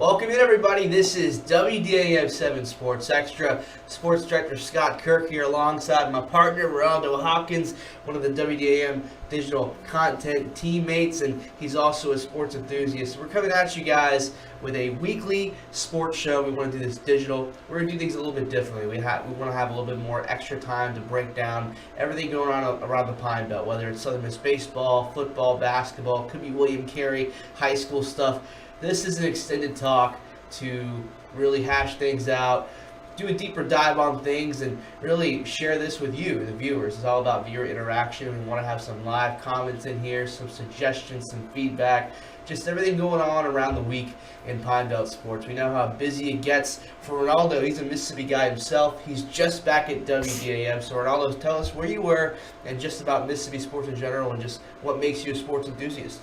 Welcome in, everybody. This is WDAM 7 Sports Extra. Sports Director Scott Kirk here alongside my partner, Renaldo Hopkins, one of the WDAM digital content teammates, and he's also a sports enthusiast. We're coming at you guys with a weekly sports show. We want to do this digital. We're going to do things a little bit differently. We want to have a little bit more extra time to break down everything going on around the Pine Belt, whether it's Southern Miss baseball, football, basketball, could be William Carey, high school stuff. This is an extended talk to really hash things out, do a deeper dive on things, and really share this with you, the viewers. It's all about viewer interaction. We want to have some live comments in here, some suggestions, some feedback, just everything going on around the week in Pine Belt sports. We know how busy it gets for Renaldo. He's a Mississippi guy himself. He's just back at WDAM. So Renaldo, tell us where you were and just about Mississippi sports in general and just what makes you a sports enthusiast.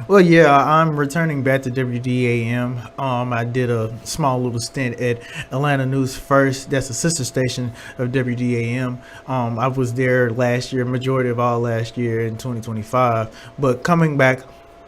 Well, yeah, I'm returning back to WDAM. I did a small little stint at Atlanta News First. That's a sister station of WDAM. I was there last year, majority of all last year in 2025. But coming back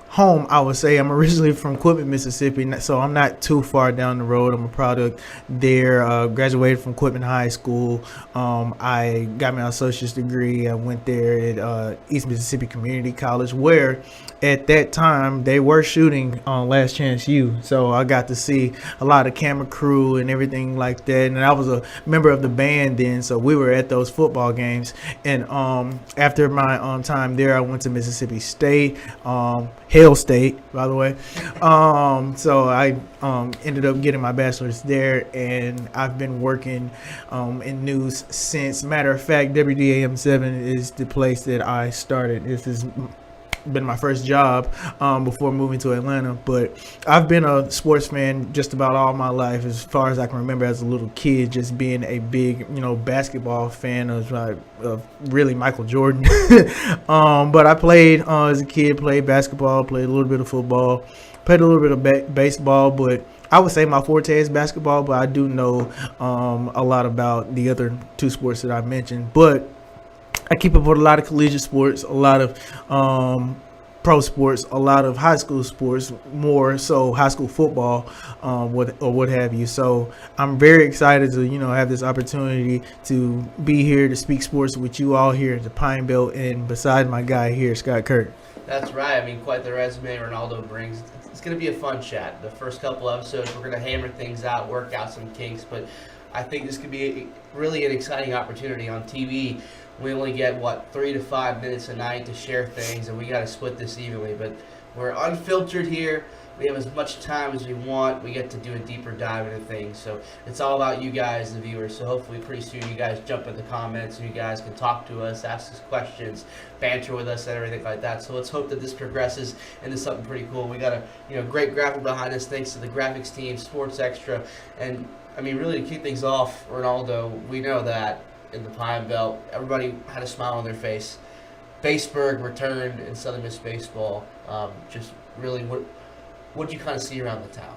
home, I would say I'm originally from Quitman, Mississippi, so I'm not too far down the road. I'm a product there. Graduated from Quitman High School. I got my associate's degree. I went there at East Mississippi Community College, where at that time they were shooting on Last Chance U. So I got to see a lot of camera crew and everything like that. And I was a member of the band then, so we were at those football games. And after my time there, I went to Mississippi State. Hale State, by the way. So I ended up getting my bachelor's there, and I've been working in news since. Matter of fact, WDAM 7 is the place that I started. This has been my first job before moving to Atlanta, but I've been a sports fan just about all my life, as far as I can remember as a little kid, just being a big, basketball fan of really Michael Jordan. But I played as a kid, played basketball, played a little bit of football, played a little bit of baseball, but I would say my forte is basketball, but I do know a lot about the other two sports that I mentioned. But I keep up with a lot of collegiate sports, a lot of pro sports, a lot of high school sports, more so high school football, what have you. So I'm very excited to, have this opportunity to be here to speak sports with you all here at the Pine Belt, and beside my guy here, Scott Kirk. That's right. I mean, quite the resume Renaldo brings. It's going to be a fun chat. The first couple episodes, we're going to hammer things out, work out some kinks, but I think this could be really an exciting opportunity on TV. We only get, 3 to 5 minutes a night to share things, and we got to split this evenly. But we're unfiltered here. We have as much time as we want. We get to do a deeper dive into things. So it's all about you guys, the viewers. So hopefully pretty soon you guys jump in the comments and you guys can talk to us, ask us questions, banter with us and everything like that. So let's hope that this progresses into something pretty cool. We got a great graphic behind us thanks to the graphics team, Sports Extra. And, I mean, really to kick things off, Renaldo, we know that in the Pine Belt, everybody had a smile on their face. Baseburg returned in Southern Miss baseball. Just really, what did you kind of see around the town?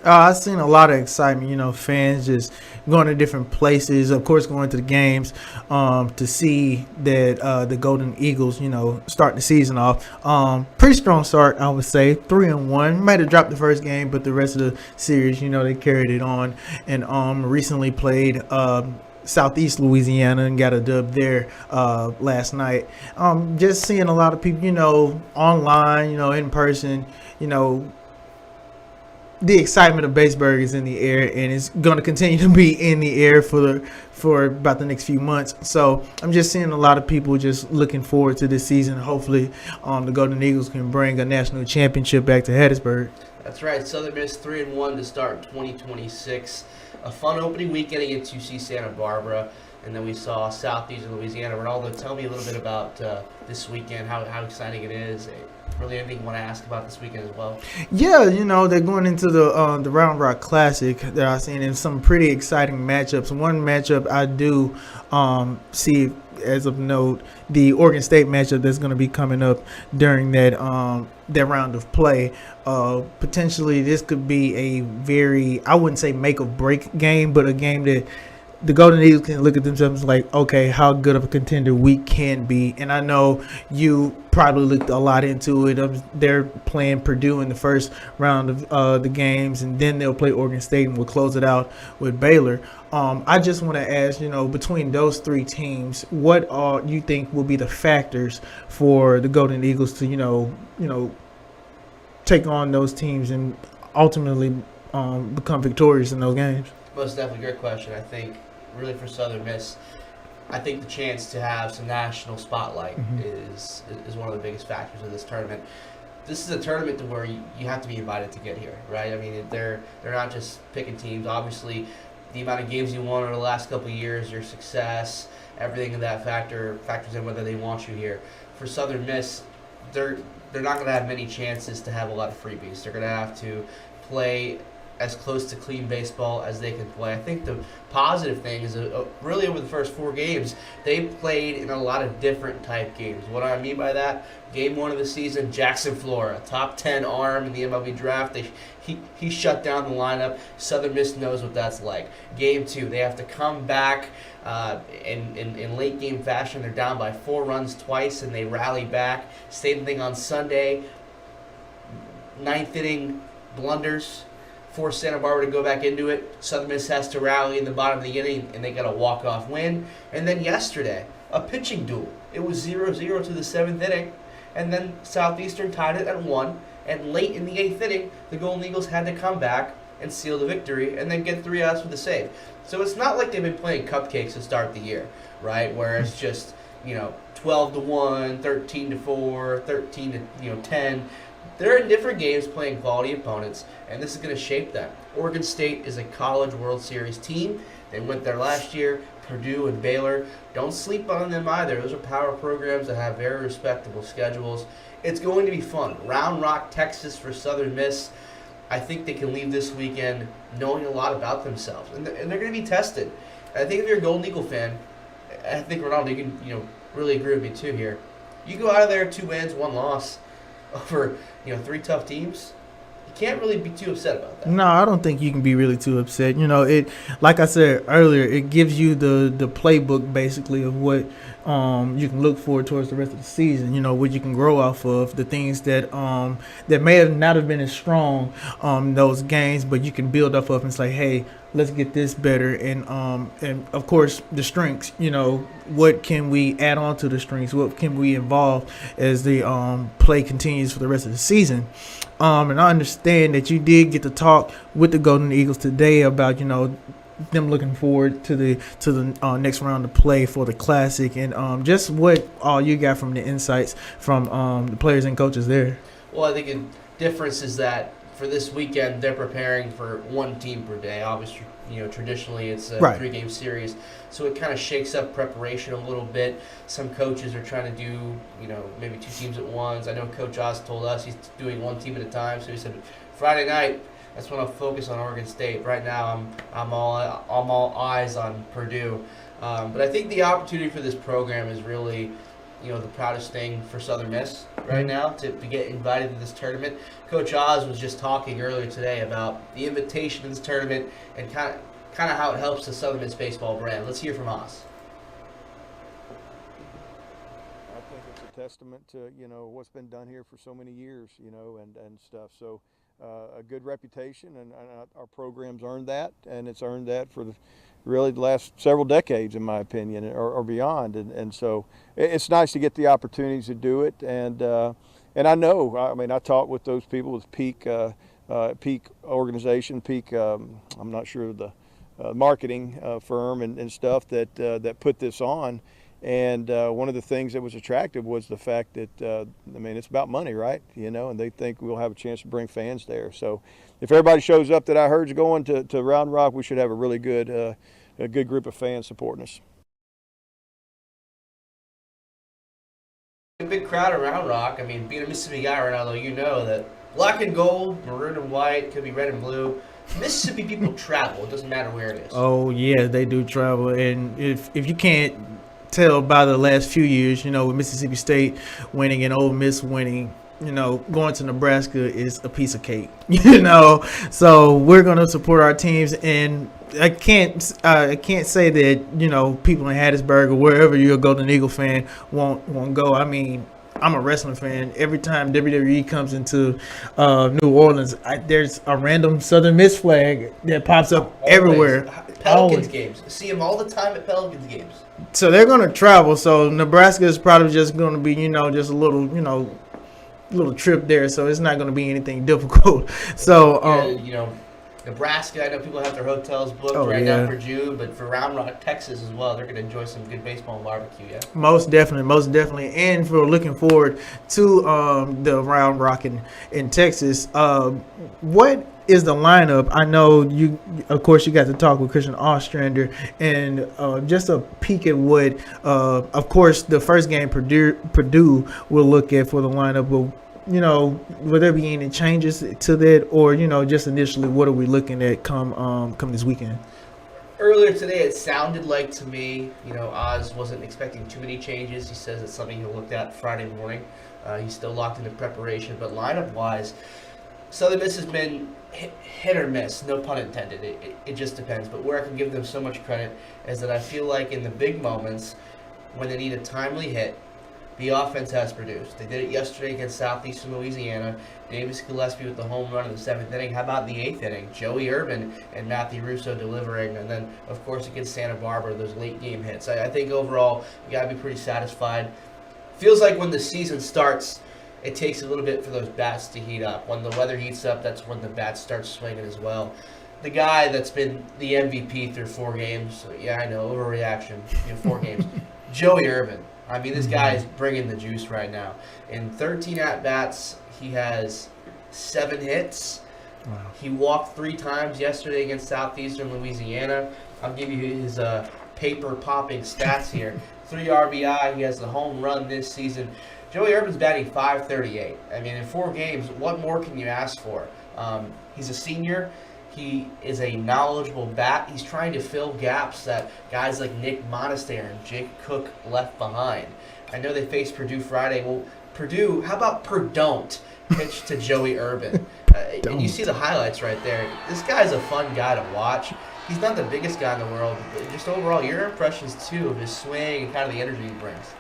I've seen a lot of excitement, fans just going to different places, of course going to the games to see that the Golden Eagles, start the season off. Pretty strong start, I would say, 3-1. Might have dropped the first game, but the rest of the series, they carried it on. And recently played Southeast Louisiana and got a dub there last night. Just seeing a lot of people, online, in person, the excitement of Baseburg is in the air, and it's going to continue to be in the air for about the next few months. So I'm just seeing a lot of people just looking forward to this season. Hopefully the Golden Eagles can bring a national championship back to Hattiesburg. That's right. Southern Miss 3-1 to start 2026. A fun opening weekend against UC Santa Barbara, and then we saw Southeast Louisiana. Ronaldo, tell me a little bit about this weekend, how exciting it is. Really anything you want to ask about this weekend as well? Yeah, they're going into the Round Rock Classic that I've seen in some pretty exciting matchups. One matchup I do see as of note, the Oregon State matchup that's going to be coming up during that round of play. Potentially this could be a very, I wouldn't say make or break game, but a game that the Golden Eagles can look at themselves like, okay, how good of a contender we can be. And I know you probably looked a lot into it. They're playing Purdue in the first round of the games, and then they'll play Oregon State, and we'll close it out with Baylor. I just want to ask, between those three teams, what you think will be the factors for the Golden Eagles to, take on those teams and ultimately become victorious in those games? Most definitely, great question. I think really for Southern Miss, I think the chance to have some national spotlight is one of the biggest factors of this tournament. This is a tournament to where you have to be invited to get here, right? I mean, they're not just picking teams. Obviously, the amount of games you won over the last couple of years, your success, everything of that factors in whether they want you here. For Southern Miss, they're not going to have many chances to have a lot of freebies. They're going to have to play as close to clean baseball as they can play. I think the positive thing is really over the first 4 games, they played in a lot of different type games. What do I mean by that? Game 1 of the season, Jackson Flora, top 10 arm in the MLB draft. He shut down the lineup. Southern Miss knows what that's like. Game 2, they have to come back in late game fashion. They're down by 4 runs twice, and they rally back. Same thing on Sunday. 9th inning blunders. Force Santa Barbara to go back into it. Southern Miss has to rally in the bottom of the inning, and they got a walk-off win. And then yesterday, a pitching duel. It was 0-0 to the 7th inning, and then Southeastern tied it at 1. And late in the 8th inning, the Golden Eagles had to come back and seal the victory and then get 3 outs with a save. So it's not like they've been playing cupcakes to start the year, right, where it's just 12-1, 13-4, 13-10. They're in different games playing quality opponents, and this is going to shape them. Oregon State is a College World Series team. They went there last year. Purdue and Baylor. Don't sleep on them either. Those are power programs that have very respectable schedules. It's going to be fun. Round Rock, Texas for Southern Miss. I think they can leave this weekend knowing a lot about themselves, and they're going to be tested. I think if you're a Golden Eagle fan, I think Renaldo, you can really agree with me too here. You go out of there 2 wins, 1 loss over 3 tough teams. You can't really be too upset about that. No, I don't think you can be really too upset. It, like I said earlier, it gives you the playbook basically of what you can look for towards the rest of the season. What you can grow off of, the things that may have not have been as strong those games, but you can build off of and say, hey, let's get this better. And of course the strengths. What can we add on to the strengths? What can we involve as the play continues for the rest of the season? And I understand that you did get to talk with the Golden Eagles today about them looking forward to the next round of play for the Classic, and just what all you got from the insights from the players and coaches there. Well, I think the difference is that for this weekend they're preparing for 1 team per day. Obviously, traditionally it's a 3-game series, so it kind of shakes up preparation a little bit. Some coaches are trying to do maybe 2 teams at once. I know Coach Oz told us he's doing 1 team at a time, so he said Friday night, that's when I'll focus on Oregon State. Right now, I'm all eyes on Purdue. But I think the opportunity for this program is really, the proudest thing for Southern Miss right now to get invited to this tournament. Coach Oz was just talking earlier today about the invitation to this tournament and kind of how it helps the Southern Miss baseball brand. Let's hear from Oz. I think it's a testament to what's been done here for so many years, and stuff. So. A good reputation, and our program's earned that, and it's earned that for really the last several decades, in my opinion, or beyond. And so it's nice to get the opportunities to do it. And I know, I talked with those people with Peak organization, Peak, I'm not sure the marketing firm and stuff that put this on. And one of the things that was attractive was the fact that, it's about money, right? And they think we'll have a chance to bring fans there. So if everybody shows up that I heard is going to Round Rock, we should have a really good a good group of fans supporting us. A big crowd around Rock. Being a Mississippi guy, Renaldo, you know that black and gold, maroon and white, could be red and blue. Mississippi people travel. It doesn't matter where it is. Oh, yeah, they do travel. And if you can't tell by the last few years, with Mississippi State winning and Ole Miss winning, going to Nebraska is a piece of cake. So we're gonna support our teams, and I can't say that people in Hattiesburg or wherever you're a Golden Eagle fan won't go. I mean, I'm a wrestling fan. Every time WWE comes into New Orleans, there's a random Southern Miss flag that pops up everywhere. Pelicans games. See them all the time at Pelicans games. So they're gonna travel. So Nebraska is probably just gonna be just a little trip there. So it's not gonna be anything difficult. So Nebraska, I know people have their hotels booked now for June, but for Round Rock, Texas as well, they're going to enjoy some good baseball and barbecue, yeah? Most definitely. And for looking forward to the Round Rock in Texas, what is the lineup? I know you got to talk with Christian Ostrander, and just a peek at what, of course, the first game Purdue will look at for the lineup. But will there be any changes to that, or just initially, what are we looking at come this weekend? Earlier today, it sounded like to me, Oz wasn't expecting too many changes. He says it's something he'll look at Friday morning. He's still locked into preparation, but lineup-wise, Southern Miss has been hit or miss, no pun intended. It just depends. But where I can give them so much credit is that I feel like in the big moments, when they need a timely hit, the offense has produced. They did it yesterday against Southeastern Louisiana. Davis Gillespie with the home run in the 7th inning. How about in the 8th inning? Joey Urban and Matthew Russo delivering. And then, of course, against Santa Barbara, those late game hits. I think overall, you got to be pretty satisfied. Feels like when the season starts, it takes a little bit for those bats to heat up. When the weather heats up, that's when the bats start swinging as well. The guy that's been the MVP through 4 games, I know, overreaction, 4 games, Joey Urban. I mean, this guy is bringing the juice right now. In 13 at-bats, he has 7 hits. Wow. He walked 3 times yesterday against Southeastern Louisiana. I'll give you his paper-popping stats here. 3 RBI. He has the home run this season. Joey Urban's batting .538. I mean, in 4 games, what more can you ask for? He's a senior. He is a knowledgeable bat. He's trying to fill gaps that guys like Nick Monastery and Jake Cook left behind. I know they faced Purdue Friday. Well, Purdue, how about Purdue pitch to Joey Urban? And you see the highlights right there. This guy's a fun guy to watch. He's not the biggest guy in the world, but just overall, your impressions, too, of his swing and kind of the energy he brings.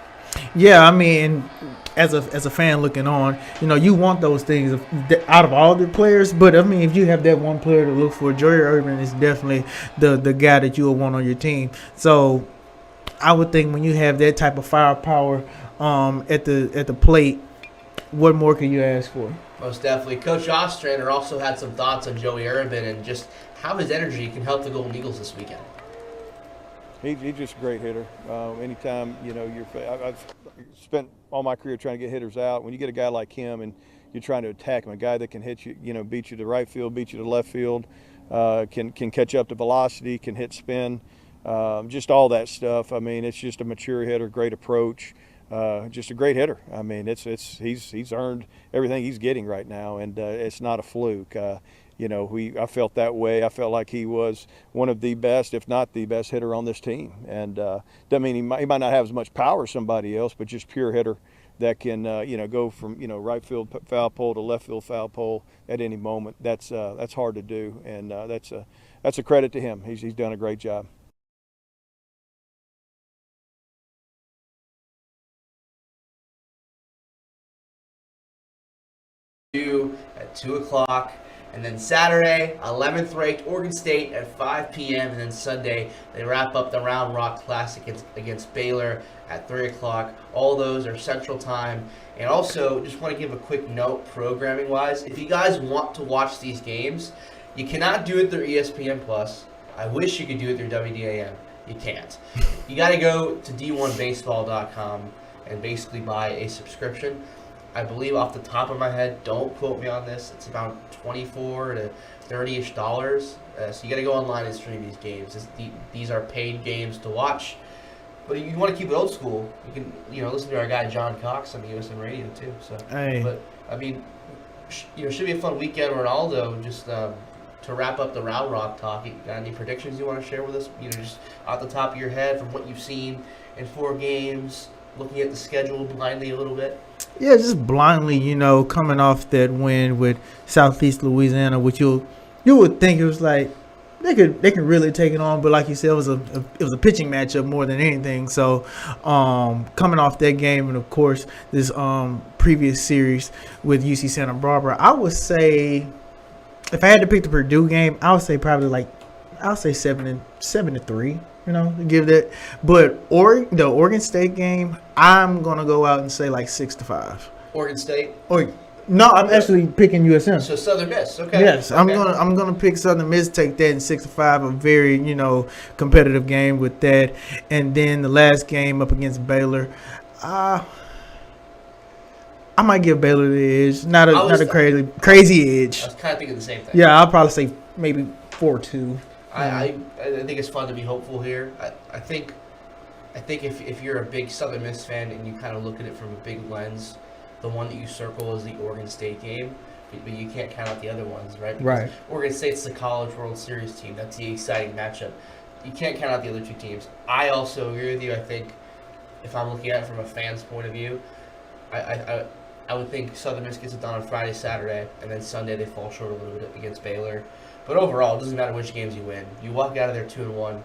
Yeah, I mean, as a fan looking on, you want those things out of all the players. But I mean, if you have that one player to look for, Joey Urban is definitely the guy that you will want on your team. So I would think when you have that type of firepower at the plate, what more can you ask for? Most definitely. Coach Ostrander also had some thoughts on Joey Urban and just how his energy can help the Golden Eagles this weekend. He's just a great hitter. Anytime, I've spent all my career trying to get hitters out. When you get a guy like him and you're trying to attack him, a guy that can hit you, beat you to right field, beat you to left field, can catch up to velocity, can hit spin, just all that stuff. I mean, it's just a mature hitter, great approach, just a great hitter. I mean, he's earned everything he's getting right now, and it's not a fluke. I felt that way. I felt like he was one of the best, if not the best hitter on this team. And doesn't mean he might not have as much power as somebody else, but just pure hitter that can, go from, right field foul pole to left field foul pole at any moment. That's hard to do, and that's a credit to him. He's done a great job. At 2 o'clock. And then Saturday, 11th ranked Oregon State at 5 p.m. And then Sunday, they wrap up the Round Rock Classic against Baylor at 3 o'clock. All those are Central Time. And also, just want to give a quick note, programming-wise. If you guys want to watch these games, you cannot do it through ESPN+. I wish you could do it through WDAM. You can't. You got to go to d1baseball.com and basically buy a subscription. I believe off the top of my head, don't quote me on this, it's about $24 to $30-ish. So you got to go online and stream these games. These are paid games to watch. But if you want to keep it old school, you can listen to our guy John Cox on the USM radio too. So, hey. But I mean, should be a fun weekend. Ronaldo, just to wrap up the Round Rock talk, you got any predictions you want to share with us? Just off the top of your head from what you've seen in 4 games, looking at the schedule blindly a little bit. Yeah, just blindly, coming off that win with Southeast Louisiana, which you would think it was like they could really take it on, but like you said, it was a pitching matchup more than anything. So, coming off that game, and of course this previous series with UC Santa Barbara, I would say if I had to pick the Purdue game, I would say probably I'll say 7-3. To give that. But the Oregon State game, I'm gonna go out and say like 6-5. Oregon State. Or no, I'm actually picking USM. So Southern Miss. Okay. Yes, I'm Okay. gonna pick Southern Miss, take that in 6-5. A very competitive game with that, and then the last game up against Baylor. I might give Baylor the edge, not a crazy edge. I was kind of thinking the same thing. Yeah, I'll probably say maybe 4-2. I think it's fun to be hopeful here. I think if you're a big Southern Miss fan and you kind of look at it from a big lens, the one that you circle is the Oregon State game, but you can't count out the other ones, right? Because Right. Oregon State's the College World Series team. That's the exciting matchup. You can't count out the other two teams. I also agree with you. I think if I'm looking at it from a fan's point of view, I would think Southern Miss gets it done on Friday, Saturday, and then Sunday they fall short a little bit against Baylor. But overall, it doesn't matter which games you win. You walk out of there 2-1,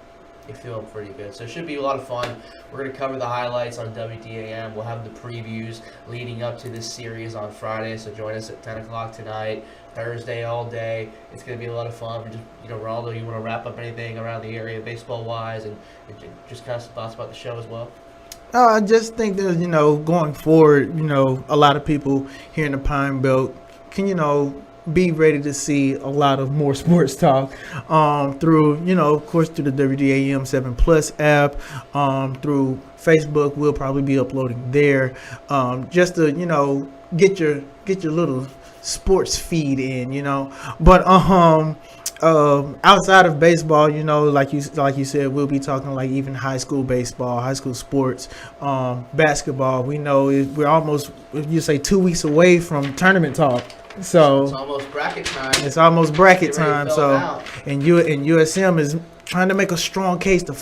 you feel pretty good. So it should be a lot of fun. We're going to cover the highlights on WDAM. We'll have the previews leading up to this series on Friday. So join us at 10 o'clock tonight, Thursday all day. It's going to be a lot of fun. We're just, Ronaldo, you want to wrap up anything around the area baseball-wise and just kind of some thoughts about the show as well? I just think that, going forward, a lot of people here in the Pine Belt can, be ready to see a lot of more sports talk through, of course, through the WDAM 7 Plus app, through Facebook. We'll probably be uploading there just to, get your little sports feed in, But outside of baseball, like you said, we'll be talking like even high school baseball, high school sports, basketball. We know we're almost, you say, 2 weeks away from tournament talk. So it's almost bracket time. It's almost bracket Get ready to time. fill So it out. and USM is trying to make a strong case to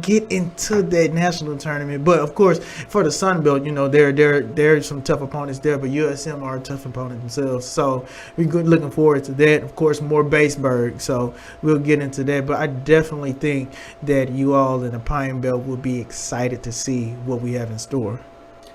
get into that national tournament. But of course, for the Sun Belt, there are some tough opponents there, but USM are a tough opponent themselves. So we're looking forward to that. Of course, more Baseburg. So we'll get into that. But I definitely think that you all in the Pine Belt will be excited to see what we have in store.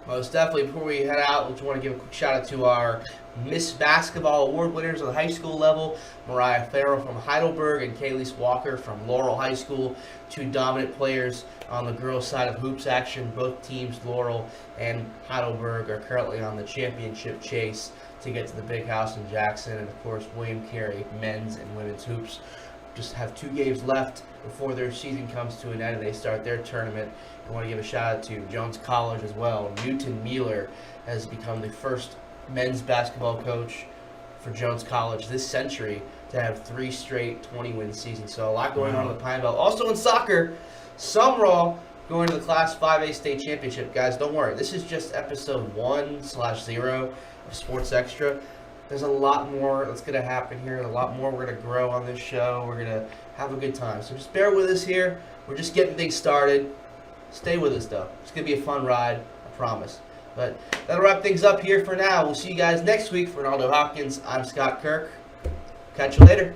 Most definitely. Before we head out, we just want to give a quick shout out to our Miss Basketball Award winners at the high school level, Mariah Farrell from Heidelberg and Kayleese Walker from Laurel High School, two dominant players on the girls' side of hoops action. Both teams, Laurel and Heidelberg, are currently on the championship chase to get to the big house in Jackson. And of course, William Carey, men's and women's hoops, just have 2 games left before their season comes to an end and they start their tournament. I want to give a shout out to Jones College as well. Newton Mueller has become the first men's basketball coach for Jones College this century to have 3 straight 20-win seasons. So a lot going on in the Pine Belt. Also in soccer, Sumrall going to the Class 5A state championship. Guys, don't worry. This is just episode 1/0 of Sports Extra. There's a lot more that's going to happen here. A lot more we're going to grow on this show. We're going to have a good time. So just bear with us here. We're just getting things started. Stay with us, though. It's going to be a fun ride, I promise. But that'll wrap things up here for now. We'll see you guys next week. For Renaldo Hopkins, I'm Scott Kirk. Catch you later.